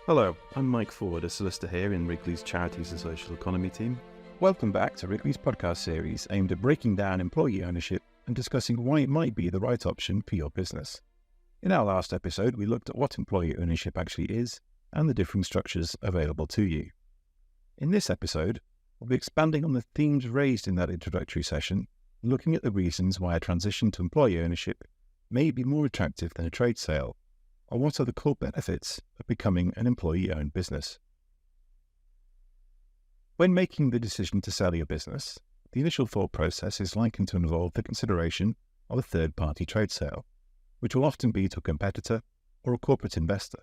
Hello, I'm Mike Ford, a solicitor here in Wrigleys Charities and Social Economy team. Welcome back to Wrigleys podcast series aimed at breaking down employee ownership and discussing why it might be the right option for your business. In our last episode, we looked at what employee ownership actually is and the different structures available to you. In this episode, we'll be expanding on the themes raised in that introductory session, looking at the reasons why a transition to employee ownership may be more attractive than a trade sale, or what are the core benefits of becoming an employee-owned business. When making the decision to sell your business, the initial thought process is likely to involve the consideration of a third-party trade sale, which will often be to a competitor or a corporate investor,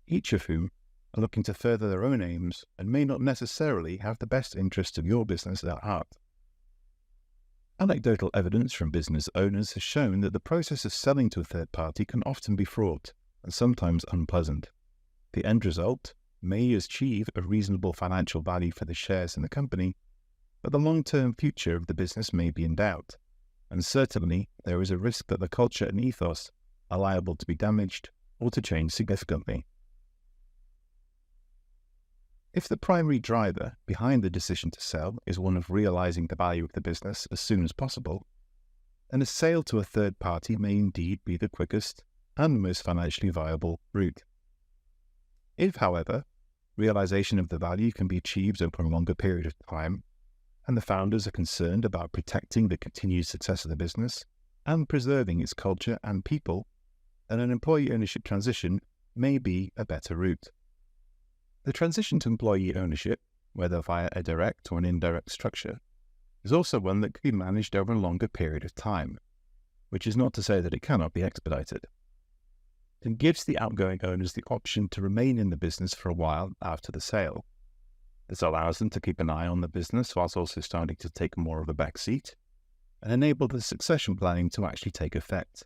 each of whom are looking to further their own aims and may not necessarily have the best interest of your business at heart. Anecdotal evidence from business owners has shown that the process of selling to a third party can often be fraught and sometimes unpleasant. The end result may achieve a reasonable financial value for the shares in the company, but the long-term future of the business may be in doubt, and certainly there is a risk that the culture and ethos are liable to be damaged or to change significantly. If the primary driver behind the decision to sell is one of realizing the value of the business as soon as possible, then a sale to a third party may indeed be the quickest and most financially viable route. If, however, realization of the value can be achieved over a longer period of time, and the founders are concerned about protecting the continued success of the business and preserving its culture and people, then an employee ownership transition may be a better route. The transition to employee ownership, whether via a direct or an indirect structure, is also one that can be managed over a longer period of time, which is not to say that it cannot be expedited. It gives the outgoing owners the option to remain in the business for a while after the sale. This allows them to keep an eye on the business whilst also starting to take more of a back seat and enable the succession planning to actually take effect,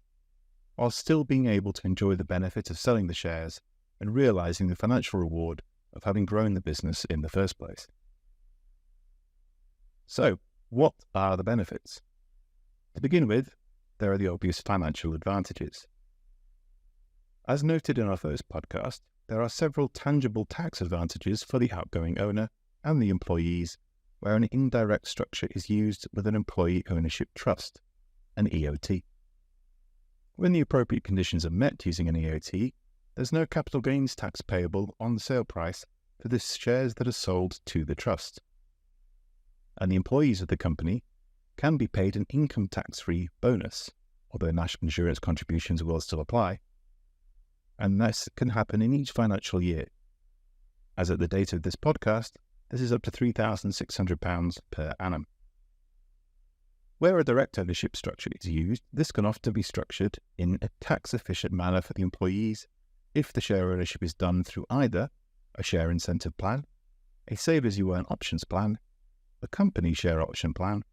while still being able to enjoy the benefit of selling the shares and realizing the financial reward of having grown the business in the first place. So, what are the benefits? To begin with, there are the obvious financial advantages. As noted in our first podcast, there are several tangible tax advantages for the outgoing owner and the employees where an indirect structure is used with an employee ownership trust, an EOT. When the appropriate conditions are met using an EOT, there's no capital gains tax payable on the sale price for the shares that are sold to the trust. And the employees of the company can be paid an income tax-free bonus, although national insurance contributions will still apply, and this can happen in each financial year. As at the date of this podcast, this is up to £3,600 per annum. Where a direct ownership structure is used, this can often be structured in a tax-efficient manner for the employees if the share ownership is done through either a share incentive plan, a save-as-you-earn options plan, a company share option plan,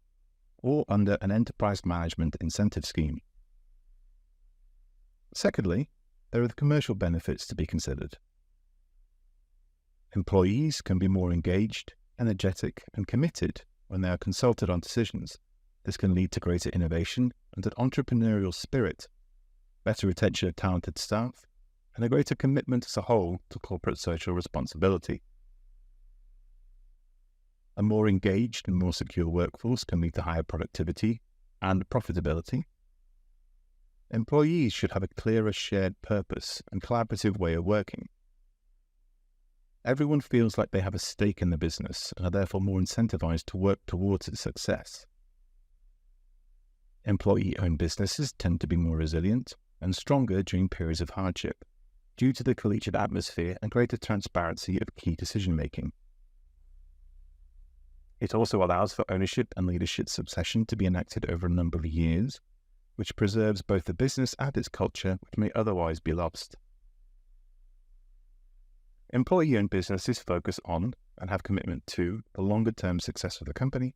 or under an enterprise management incentive scheme. Secondly, there are the commercial benefits to be considered. Employees can be more engaged, energetic, and committed when they are consulted on decisions. This can lead to greater innovation and an entrepreneurial spirit, better retention of talented staff, and a greater commitment as a whole to corporate social responsibility. A more engaged and more secure workforce can lead to higher productivity and profitability. Employees should have a clearer shared purpose and collaborative way of working. Everyone feels like they have a stake in the business and are therefore more incentivized to work towards its success. Employee-owned businesses tend to be more resilient and stronger during periods of hardship, due to the collegiate atmosphere and greater transparency of key decision-making. It also allows for ownership and leadership succession to be enacted over a number of years, which preserves both the business and its culture, which may otherwise be lost. Employee-owned businesses focus on and have commitment to the longer-term success of the company,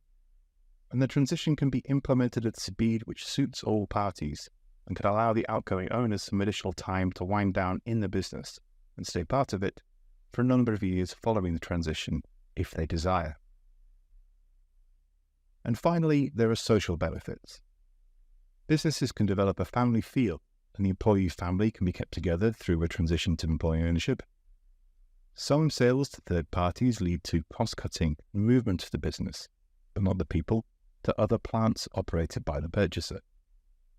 and the transition can be implemented at speed which suits all parties and can allow the outgoing owners some additional time to wind down in the business and stay part of it for a number of years following the transition if they desire. And finally, there are social benefits. Businesses can develop a family feel, and the employee family can be kept together through a transition to employee ownership. Some sales to third parties lead to cost-cutting and movement of the business, but not the people, to other plants operated by the purchaser.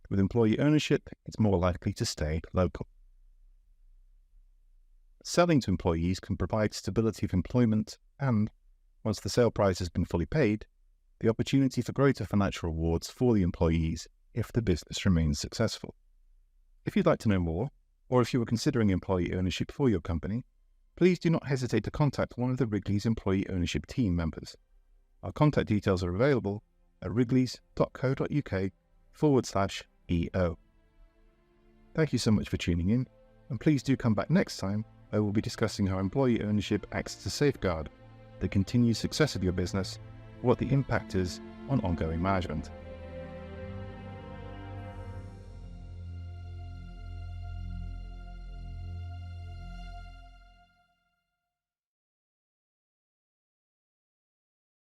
With employee ownership, it's more likely to stay local. Selling to employees can provide stability of employment and, once the sale price has been fully paid, the opportunity for greater financial rewards for the employees if the business remains successful. If you'd like to know more, or if you are considering employee ownership for your company, please do not hesitate to contact one of the Wrigleys employee ownership team members. Our contact details are available at wrigleys.co.uk/EO. Thank you so much for tuning in, and please do come back next time where we'll be discussing how employee ownership acts as a safeguard the continued success of your business, what the impact is on ongoing management.